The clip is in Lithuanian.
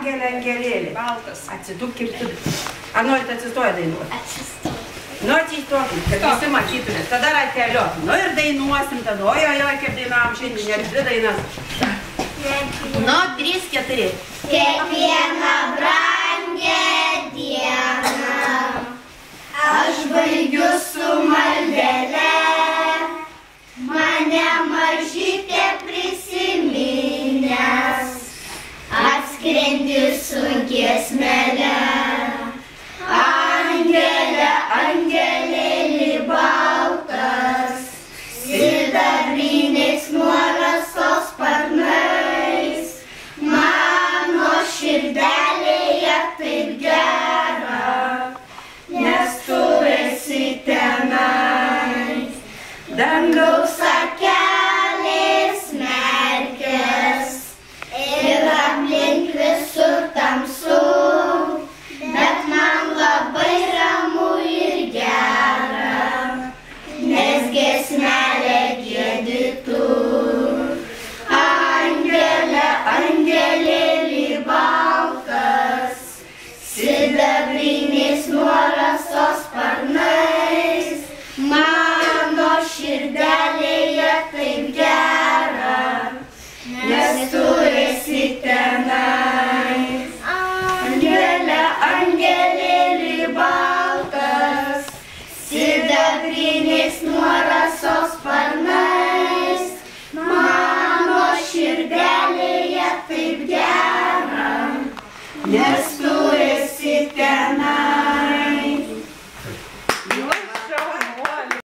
Angelė, angelėlė. Baltas. Atsiduk ir tu. Ar norite atsistoję dainuoti? Atsistoju. Nu, atsistokim, kad visi matytumėt. Tada rateliu. Nu ir dainuosim tada. Ojojoj, kaip dainavom šiandien, net 2 dainas. Nu, 3, 4. Kiekvieną brangią dieną aš baigiu su maldele, mane mažytė prisiminęs, atskrendi su giesmele. Angelė, angelėli baltas, sidabriniais nuo rasos sparnais, mano širdelėje taip gera, nes tu esi tenais. Dangaus akelės merkės ir aplink visur tamsu, bet man labai ramu ir gera, nes giesmelę giedi tu. Angelė, angelėli baltas, sidabriniais nuo rasos sparnais, mano širdelėje taip gera, nes tu esi tenais. Angelė, angelėli baltas, sidabriniais nuo rasos sparnais, mano širdelėje taip gera, nes